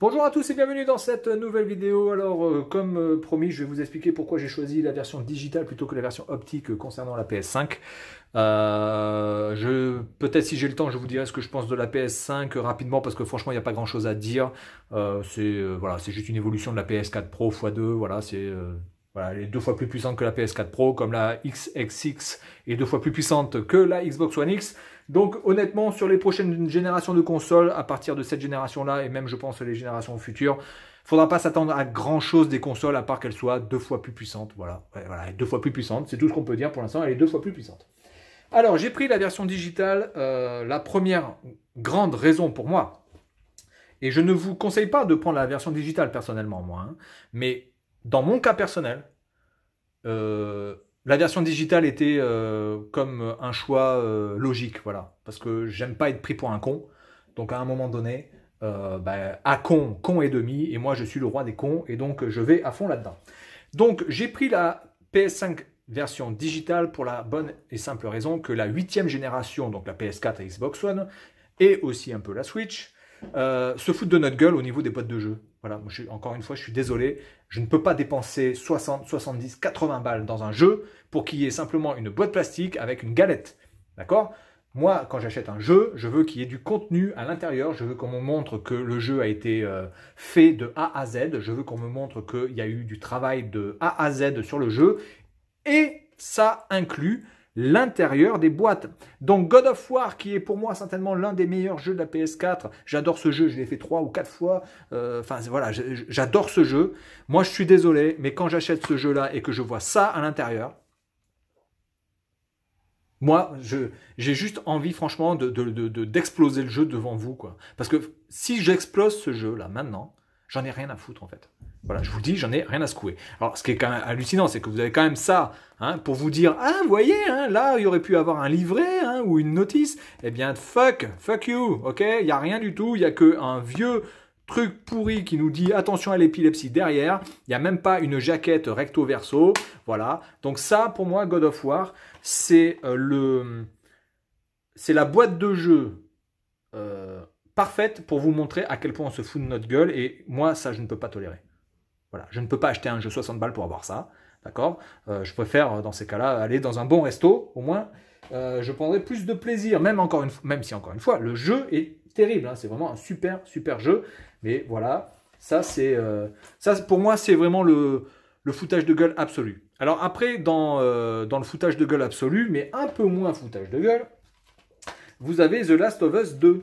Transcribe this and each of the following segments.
Bonjour à tous et bienvenue dans cette nouvelle vidéo. Alors, comme promis, je vais vous expliquer pourquoi j'ai choisi la version digitale plutôt que la version optique concernant la PS5. Peut-être si j'ai le temps, je vous dirai ce que je pense de la PS5 rapidement parce que franchement, il n'y a pas grand-chose à dire. Voilà, c'est juste une évolution de la PS4 Pro x2. Voilà, voilà, elle est 2 fois plus puissante que la PS4 Pro, comme la XXX est 2 fois plus puissante que la Xbox One X. Donc honnêtement, sur les prochaines générations de consoles, à partir de cette génération-là, et même je pense les générations futures, il ne faudra pas s'attendre à grand-chose des consoles, à part qu'elles soient 2 fois plus puissantes. Voilà, voilà, 2 fois plus puissante, c'est tout ce qu'on peut dire pour l'instant, elle est 2 fois plus puissante. Alors j'ai pris la version digitale, la première grande raison pour moi, et je ne vous conseille pas de prendre la version digitale personnellement, moi, hein, mais dans mon cas personnel, la version digitale était comme un choix logique, voilà, parce que j'aime pas être pris pour un con, donc à un moment donné, à con, con et demi, et moi je suis le roi des cons, et donc je vais à fond là-dedans. Donc j'ai pris la PS5 version digitale pour la bonne et simple raison que la 8e génération, donc la PS4 et Xbox One, et aussi un peu la Switch, se foutent de notre gueule au niveau des boîtes de jeu. Voilà, encore une fois, je suis désolé, je ne peux pas dépenser 60, 70, 80 balles dans un jeu pour qu'il y ait simplement une boîte plastique avec une galette. D'accord? Moi, quand j'achète un jeu, je veux qu'il y ait du contenu à l'intérieur, je veux qu'on me montre que le jeu a été fait de A à Z, je veux qu'on me montre qu'il y a eu du travail de A à Z sur le jeu, et ça inclut l'intérieur des boîtes. Donc God of War, qui est pour moi certainement l'un des meilleurs jeux de la PS4, j'adore ce jeu, je l'ai fait 3 ou 4 fois, enfin voilà, j'adore ce jeu. Moi je suis désolé, mais quand j'achète ce jeu-là et que je vois ça à l'intérieur, moi j'ai juste envie franchement d'exploser le jeu devant vous, quoi. Parce que si j'explose ce jeu-là maintenant, j'en ai rien à foutre en fait. Voilà, je vous dis, j'en ai rien à secouer. Alors, ce qui est quand même hallucinant, c'est que vous avez quand même ça, hein, pour vous dire, ah, vous voyez, hein, là, il y aurait pu avoir un livret, hein, ou une notice. Eh bien, fuck you, ok? Il n'y a rien du tout, il n'y a qu'un vieux truc pourri qui nous dit, attention à l'épilepsie derrière. Il n'y a même pas une jaquette recto-verso, voilà. Donc ça, pour moi, God of War, c'est la boîte de jeu parfaite pour vous montrer à quel point on se fout de notre gueule. Et moi, ça, je ne peux pas tolérer. Voilà, je ne peux pas acheter un jeu 60 balles pour avoir ça, d'accord? Je préfère, dans ces cas-là, aller dans un bon resto, au moins, je prendrai plus de plaisir, même si, encore une fois, le jeu est terrible, hein, c'est vraiment un super, super jeu, mais voilà, ça, pour moi, c'est vraiment le foutage de gueule absolu. Alors après, dans le foutage de gueule absolu, mais un peu moins foutage de gueule, vous avez The Last of Us 2.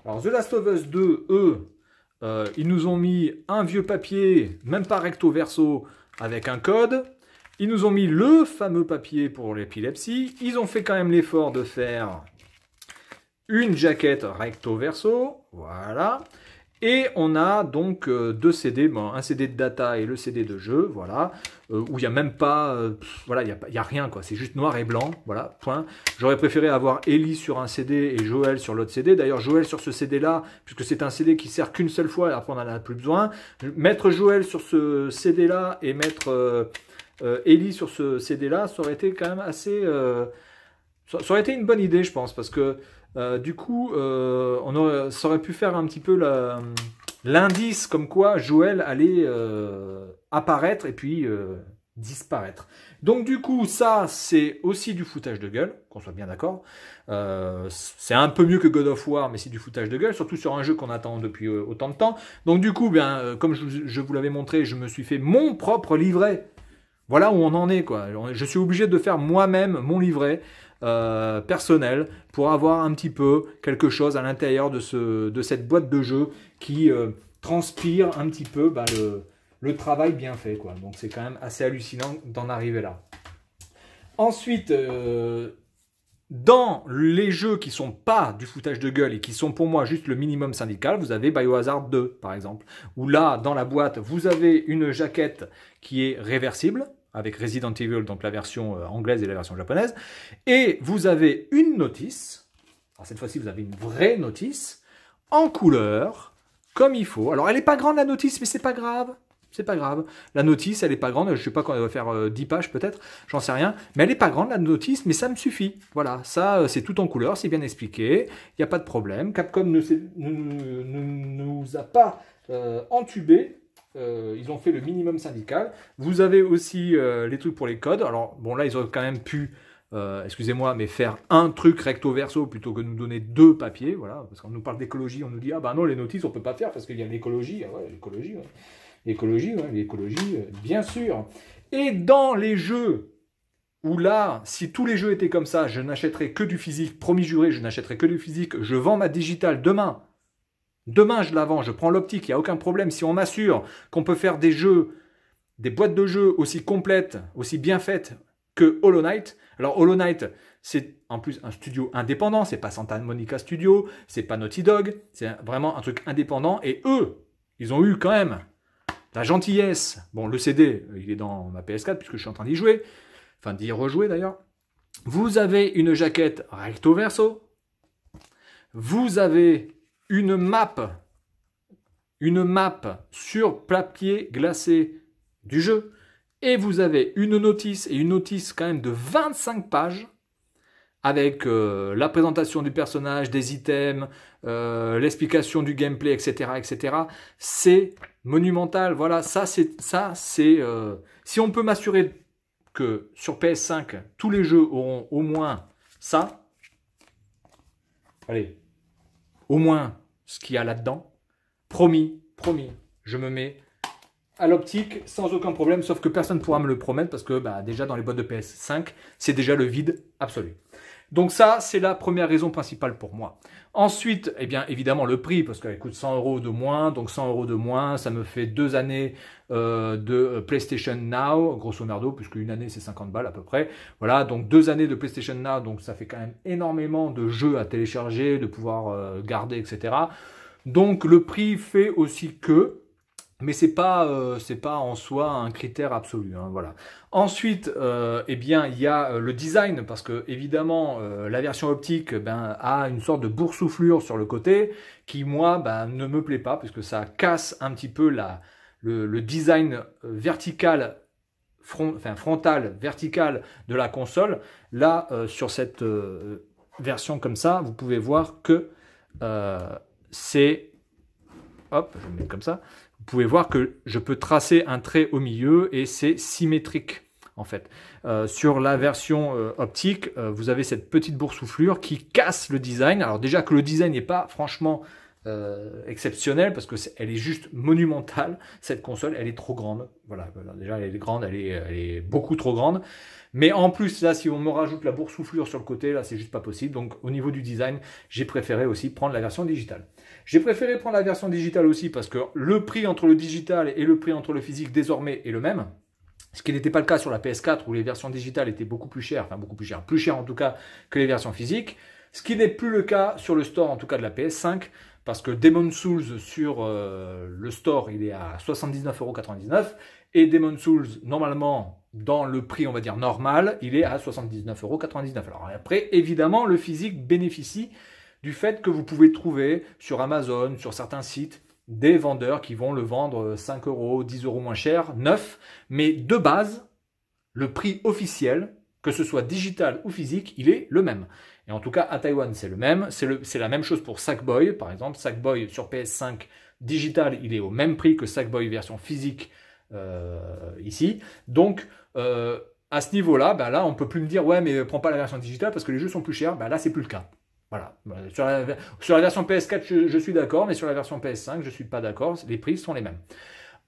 Alors, The Last of Us 2, eux, ils nous ont mis un vieux papier, même pas recto verso, avec un code. Ils nous ont mis le fameux papier pour l'épilepsie. Ils ont fait quand même l'effort de faire une jaquette recto verso. Voilà. Et on a donc 2 CD, bon, un CD de data et le CD de jeu, voilà, où il n'y a même pas, voilà, il y a rien, quoi, c'est juste noir et blanc, voilà, point. J'aurais préféré avoir Ellie sur un CD et Joël sur l'autre CD, d'ailleurs Joël sur ce CD-là, puisque c'est un CD qui sert qu'une seule fois, et après on n'en a plus besoin, mettre Joël sur ce CD-là et mettre Ellie sur ce CD-là, ça aurait été quand même assez, ça aurait été une bonne idée, je pense, parce que du coup, ça aurait pu faire un petit peu l'indice comme quoi Joël allait apparaître et puis disparaître. Donc du coup, ça, c'est aussi du foutage de gueule, qu'on soit bien d'accord. C'est un peu mieux que God of War, mais c'est du foutage de gueule, surtout sur un jeu qu'on attend depuis autant de temps. Donc du coup, comme je vous l'avais montré, je me suis fait mon propre livret. Voilà où on en est, quoi. Je suis obligé de faire moi-même mon livret personnel pour avoir un petit peu quelque chose à l'intérieur de cette boîte de jeu qui transpire un petit peu le travail bien fait, quoi. Donc c'est quand même assez hallucinant d'en arriver là. Ensuite, dans les jeux qui sont pas du foutage de gueule et qui sont pour moi juste le minimum syndical, vous avez Biohazard 2 par exemple, où là dans la boîte vous avez une jaquette qui est réversible avec Resident Evil, donc la version anglaise et la version japonaise, et vous avez une notice, alors cette fois-ci vous avez une vraie notice, en couleur, comme il faut. Alors elle n'est pas grande la notice, mais c'est pas grave, c'est pas grave. La notice, elle est pas grande, je sais pas quand elle va faire 10 pages peut-être, j'en sais rien, mais elle est pas grande la notice, mais ça me suffit. Voilà, ça c'est tout en couleur, c'est bien expliqué, il n'y a pas de problème. Capcom ne nous a pas entubé. Ils ont fait le minimum syndical. Vous avez aussi les trucs pour les codes. Alors, bon, là, ils auraient quand même pu, excusez-moi, mais faire un truc recto verso plutôt que de nous donner 2 papiers. Voilà, parce qu'on nous parle d'écologie, on nous dit, ah bah non, les notices, on peut pas faire parce qu'il y a l'écologie. Ah ouais, l'écologie, ouais. L'écologie, bien sûr. Et dans les jeux, où là, si tous les jeux étaient comme ça, je n'achèterais que du physique, promis juré, je n'achèterais que du physique, je vends ma digitale demain. Demain, je la vends, je prends l'optique, il n'y a aucun problème. Si on m'assure qu'on peut faire des jeux, des boîtes de jeux aussi complètes, aussi bien faites que Hollow Knight. Alors, Hollow Knight, c'est en plus un studio indépendant, c'est pas Santa Monica Studio, c'est pas Naughty Dog, c'est vraiment un truc indépendant. Et eux, ils ont eu quand même la gentillesse. Bon, le CD, il est dans ma PS4 puisque je suis en train d'y jouer, enfin d'y rejouer d'ailleurs. Vous avez une jaquette recto verso. Vous avez une map sur papier glacé du jeu, et vous avez une notice quand même de 25 pages, avec la présentation du personnage, des items, l'explication du gameplay, etc., etc. C'est monumental, voilà, si on peut m'assurer que sur PS5, tous les jeux auront au moins ça, allez, au moins ce qu'il y a là-dedans. Promis, je me mets à l'optique sans aucun problème, sauf que personne ne pourra me le promettre parce que bah, déjà dans les boîtes de PS5, c'est déjà le vide absolu. Donc ça, c'est la première raison principale pour moi. Ensuite, eh bien évidemment le prix, parce qu'elle coûte 100 € de moins, donc 100 € de moins, ça me fait 2 années de PlayStation Now, grosso merdo, puisque une année c'est 50 balles à peu près. Voilà, donc 2 années de PlayStation Now, donc ça fait quand même énormément de jeux à télécharger, de pouvoir garder, etc. Donc le prix fait aussi que, mais c'est pas en soi un critère absolu, hein, voilà. Ensuite, eh bien, il y a le design, parce que évidemment, la version optique a une sorte de boursouflure sur le côté, qui moi ne me plaît pas, puisque ça casse un petit peu le design vertical, frontal, vertical de la console. Là, sur cette version comme ça, vous pouvez voir que c'est... Hop, je vais me mettre comme ça. Vous pouvez voir que je peux tracer un trait au milieu et c'est symétrique en fait. Sur la version optique, vous avez cette petite boursouflure qui casse le design. Alors déjà que le design n'est pas franchement exceptionnel parce que elle est juste monumentale. Cette console, elle est trop grande. Voilà, déjà elle est grande, elle est beaucoup trop grande. Mais en plus là, si on me rajoute la boursouflure sur le côté, là c'est juste pas possible. Donc au niveau du design, j'ai préféré aussi prendre la version digitale. J'ai préféré prendre la version digitale aussi parce que le prix entre le digital et le prix entre le physique désormais est le même. Ce qui n'était pas le cas sur la PS4 où les versions digitales étaient beaucoup plus chères, enfin beaucoup plus cher en tout cas que les versions physiques. Ce qui n'est plus le cas sur le store en tout cas de la PS5 parce que Demon's Souls sur le store il est à 79,99 € et Demon's Souls normalement dans le prix on va dire normal il est à 79,99 €. Alors après évidemment le physique bénéficie du fait que vous pouvez trouver sur Amazon, sur certains sites, des vendeurs qui vont le vendre 5 €, 10 € moins cher, neuf, mais de base, le prix officiel, que ce soit digital ou physique, il est le même. Et en tout cas, à Taïwan, c'est le même. C'est la même chose pour Sackboy, par exemple. Sackboy sur PS5 digital, il est au même prix que Sackboy version physique ici. Donc, à ce niveau-là, là, on ne peut plus me dire « Ouais, mais prends pas la version digitale parce que les jeux sont plus chers. » Là, c'est plus le cas. Voilà. Sur la version PS4, je suis d'accord, mais sur la version PS5, je ne suis pas d'accord. Les prix sont les mêmes.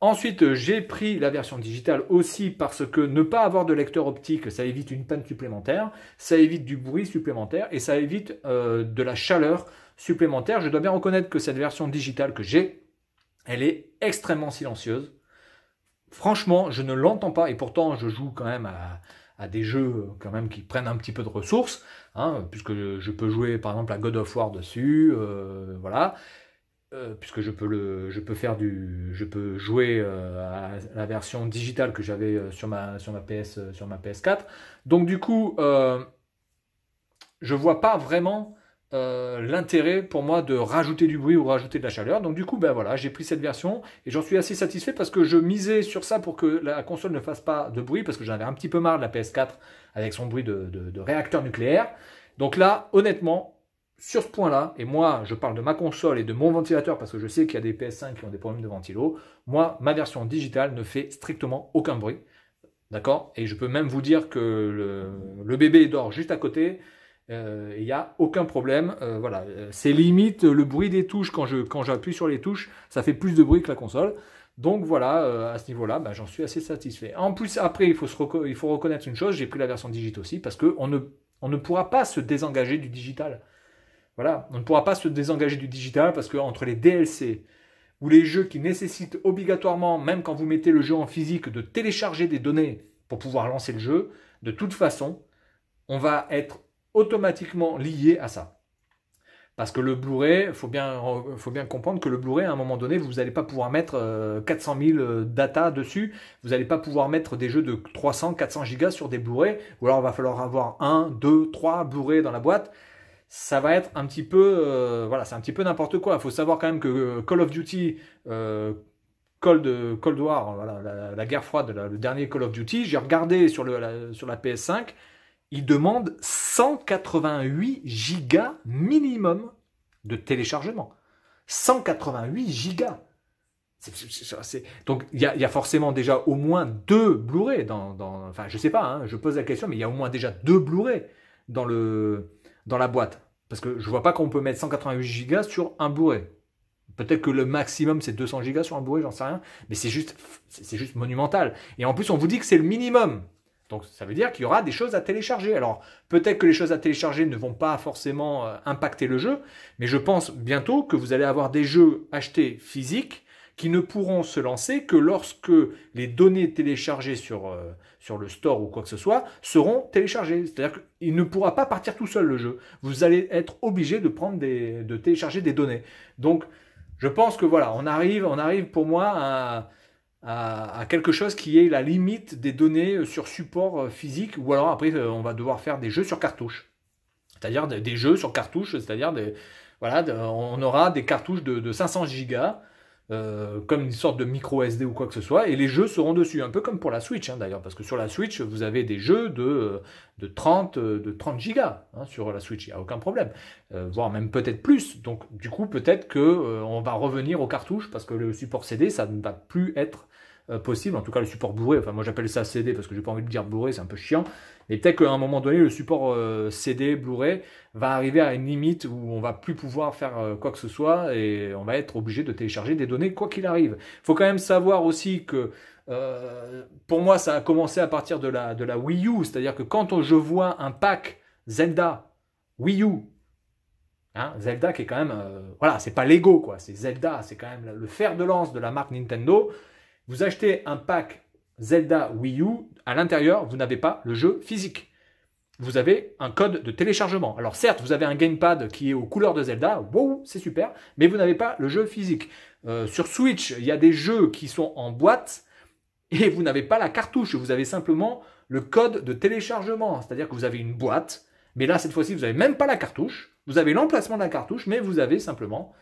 Ensuite, j'ai pris la version digitale aussi parce que ne pas avoir de lecteur optique, ça évite une panne supplémentaire, ça évite du bruit supplémentaire et ça évite de la chaleur supplémentaire. Je dois bien reconnaître que cette version digitale que j'ai, elle est extrêmement silencieuse. Franchement, je ne l'entends pas et pourtant, je joue quand même à des jeux quand même qui prennent un petit peu de ressources, hein, puisque je peux jouer par exemple à God of War dessus, voilà, puisque je peux jouer à la version digitale que j'avais sur ma PS4. Donc du coup, je vois pas vraiment l'intérêt pour moi de rajouter du bruit ou rajouter de la chaleur. Donc du coup, ben voilà, j'ai pris cette version et j'en suis assez satisfait parce que je misais sur ça pour que la console ne fasse pas de bruit parce que j'en avais un petit peu marre de la PS4 avec son bruit de réacteur nucléaire. Donc là, honnêtement, sur ce point-là, et moi je parle de ma console et de mon ventilateur parce que je sais qu'il y a des PS5 qui ont des problèmes de ventilo, moi ma version digitale ne fait strictement aucun bruit. D'accord? Et je peux même vous dire que le bébé dort juste à côté. Il n'y a aucun problème. Voilà, c'est limite le bruit des touches quand j'appuie sur les touches, ça fait plus de bruit que la console. Donc voilà, à ce niveau-là, ben, j'en suis assez satisfait. En plus, après, il faut reconnaître une chose, j'ai pris la version digitale aussi, parce qu'on ne pourra pas se désengager du digital. Voilà, on ne pourra pas se désengager du digital parce que entre les DLC ou les jeux qui nécessitent obligatoirement, même quand vous mettez le jeu en physique, de télécharger des données pour pouvoir lancer le jeu, de toute façon, on va être automatiquement lié à ça. Parce que le Blu-ray, faut bien comprendre que le Blu-ray, à un moment donné, vous n'allez pas pouvoir mettre 400 000 data dessus, vous n'allez pas pouvoir mettre des jeux de 300, 400 gigas sur des Blu-ray, ou alors il va falloir avoir 1, 2, 3 Blu-ray dans la boîte. Ça va être un petit peu, voilà, c'est un petit peu n'importe quoi. Il faut savoir quand même que Call of Duty, Cold War, voilà, la guerre froide, le dernier Call of Duty, j'ai regardé sur la PS5, il demande 188 gigas minimum de téléchargement. 188 gigas. Donc il y a forcément déjà au moins 2 Blu-ray enfin je sais pas, hein, je pose la question, mais il y a au moins déjà 2 Blu-ray dans la boîte. Parce que je vois pas qu'on peut mettre 188 gigas sur un Blu-ray. Peut-être que le maximum c'est 200 gigas sur un Blu-ray, j'en sais rien, mais c'est juste monumental. Et en plus on vous dit que c'est le minimum. Donc ça veut dire qu'il y aura des choses à télécharger. Alors peut-être que les choses à télécharger ne vont pas forcément impacter le jeu, mais je pense bientôt que vous allez avoir des jeux achetés physiques qui ne pourront se lancer que lorsque les données téléchargées sur le store ou quoi que ce soit seront téléchargées. C'est-à-dire qu'il ne pourra pas partir tout seul le jeu. Vous allez être obligé de télécharger des données. Donc je pense que voilà, on arrive pour moi à quelque chose qui est la limite des données sur support physique, ou alors après on va devoir faire des jeux sur cartouche. C'est-à-dire des jeux sur cartouche, c'est-à-dire on aura des cartouches de 500 gigas, comme une sorte de micro SD ou quoi que ce soit, et les jeux seront dessus, un peu comme pour la Switch, hein, d'ailleurs, parce que sur la Switch, vous avez des jeux de 30 gigas, hein, sur la Switch, il n'y a aucun problème, voire même peut-être plus. Donc du coup, peut-être que on va revenir aux cartouches, parce que le support CD, ça ne va plus être possible, en tout cas le support Blu-ray, enfin moi j'appelle ça CD parce que j'ai pas envie de dire Blu-ray, c'est un peu chiant, mais peut-être qu'à un moment donné le support CD, Blu-ray va arriver à une limite où on va plus pouvoir faire quoi que ce soit et on va être obligé de télécharger des données quoi qu'il arrive. Il faut quand même savoir aussi que pour moi ça a commencé à partir de la Wii U, c'est-à-dire que quand je vois un pack Zelda Wii U, hein, Zelda qui est quand même, voilà, c'est pas Lego quoi, c'est Zelda, c'est quand même le fer de lance de la marque Nintendo. Vous achetez un pack Zelda Wii U, à l'intérieur, vous n'avez pas le jeu physique. Vous avez un code de téléchargement. Alors certes, vous avez un gamepad qui est aux couleurs de Zelda, wow, c'est super, mais vous n'avez pas le jeu physique. Sur Switch, il y a des jeux qui sont en boîte et vous n'avez pas la cartouche, vous avez simplement le code de téléchargement. C'est-à-dire que vous avez une boîte, mais là, cette fois-ci, vous n'avez même pas la cartouche, vous avez l'emplacement de la cartouche, mais vous avez simplement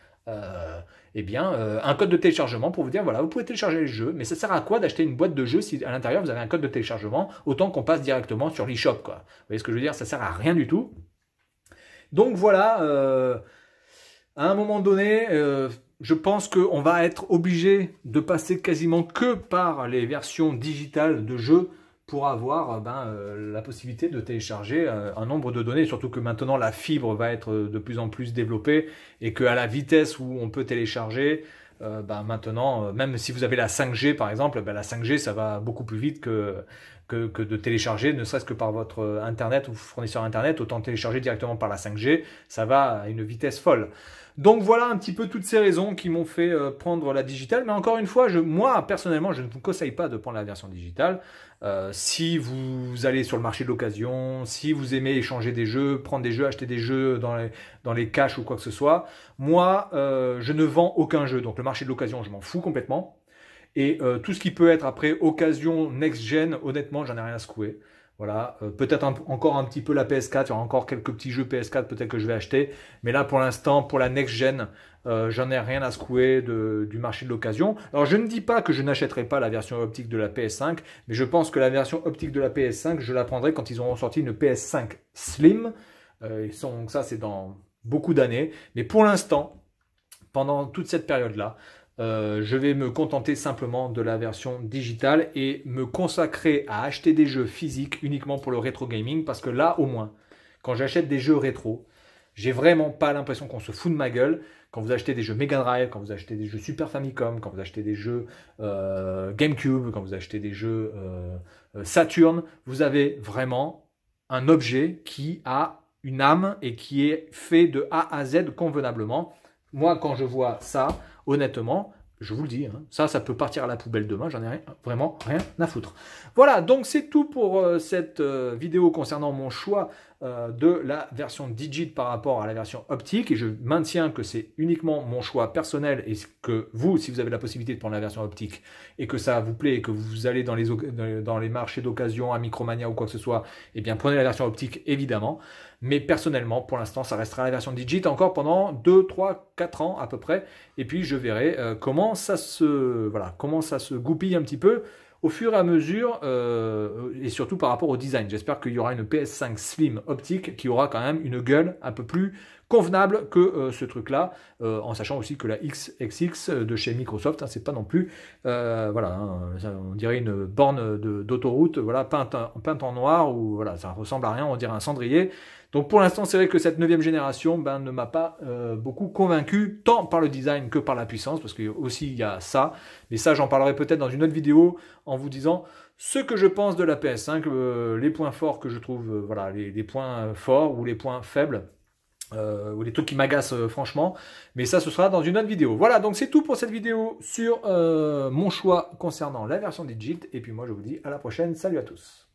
un code de téléchargement pour vous dire, voilà, vous pouvez télécharger le jeu, mais ça sert à quoi d'acheter une boîte de jeu si à l'intérieur vous avez un code de téléchargement, autant qu'on passe directement sur l'eShop, quoi. Vous voyez ce que je veux dire? Ça sert à rien du tout. Donc voilà, à un moment donné, je pense qu'on va être obligé de passer quasiment que par les versions digitales de jeux pour avoir la possibilité de télécharger un nombre de données, surtout que maintenant la fibre va être de plus en plus développée et qu'à la vitesse où on peut télécharger, maintenant, même si vous avez la 5G par exemple, la 5G ça va beaucoup plus vite que de télécharger, ne serait-ce que par votre internet ou fournisseur internet, autant télécharger directement par la 5G, ça va à une vitesse folle. Donc voilà un petit peu toutes ces raisons qui m'ont fait prendre la digitale, mais encore une fois, moi personnellement, je ne vous conseille pas de prendre la version digitale. Si vous allez sur le marché de l'occasion, si vous aimez échanger des jeux, prendre des jeux, acheter des jeux dans les caches ou quoi que ce soit, moi, je ne vends aucun jeu, donc le marché de l'occasion, je m'en fous complètement. Et tout ce qui peut être après occasion next-gen, honnêtement, j'en ai rien à secouer. Voilà, peut-être encore un petit peu la PS4, il y aura encore quelques petits jeux PS4 peut-être que je vais acheter, mais là pour l'instant, pour la next-gen, j'en ai rien à secouer du marché de l'occasion. Alors je ne dis pas que je n'achèterai pas la version optique de la PS5, mais je pense que la version optique de la PS5, je la prendrai quand ils auront sorti une PS5 Slim. Ça c'est dans beaucoup d'années, mais pour l'instant, pendant toute cette période-là, je vais me contenter simplement de la version digitale et me consacrer à acheter des jeux physiques uniquement pour le rétro gaming parce que là, au moins, quand j'achète des jeux rétro, j'ai vraiment pas l'impression qu'on se fout de ma gueule. Quand vous achetez des jeux Mega Drive, quand vous achetez des jeux Super Famicom, quand vous achetez des jeux GameCube, quand vous achetez des jeux Saturn, vous avez vraiment un objet qui a une âme et qui est fait de A à Z convenablement. Moi, quand je vois ça, honnêtement, je vous le dis, hein, ça peut partir à la poubelle demain, j'en ai vraiment rien à foutre. Voilà, donc c'est tout pour cette vidéo concernant mon choix de la version Digit par rapport à la version optique. Et je maintiens que c'est uniquement mon choix personnel et que vous, si vous avez la possibilité de prendre la version optique et que ça vous plaît et que vous allez dans les marchés d'occasion, à Micromania ou quoi que ce soit, eh bien prenez la version optique évidemment. Mais personnellement, pour l'instant, ça restera la version Digit encore pendant 2, 3, 4 ans à peu près. Et puis je verrai comment ça se goupille un petit peu au fur et à mesure, et surtout par rapport au design. J'espère qu'il y aura une PS5 Slim optique qui aura quand même une gueule un peu plus convenable que ce truc-là, en sachant aussi que la XXX de chez Microsoft, hein, c'est pas non plus, on dirait une borne d'autoroute, voilà, peinte en noir, ou voilà, ça ressemble à rien, on dirait un cendrier. Donc pour l'instant, c'est vrai que cette 9e génération ne m'a pas beaucoup convaincu, tant par le design que par la puissance, parce qu'il y a ça. Mais ça, j'en parlerai peut-être dans une autre vidéo en vous disant ce que je pense de la PS5, les points forts que je trouve, voilà, les points forts ou les points faibles. Ou les trucs qui m'agacent franchement, mais ça ce sera dans une autre vidéo. Voilà, donc c'est tout pour cette vidéo sur mon choix concernant la version Digit, et puis moi je vous dis à la prochaine, salut à tous.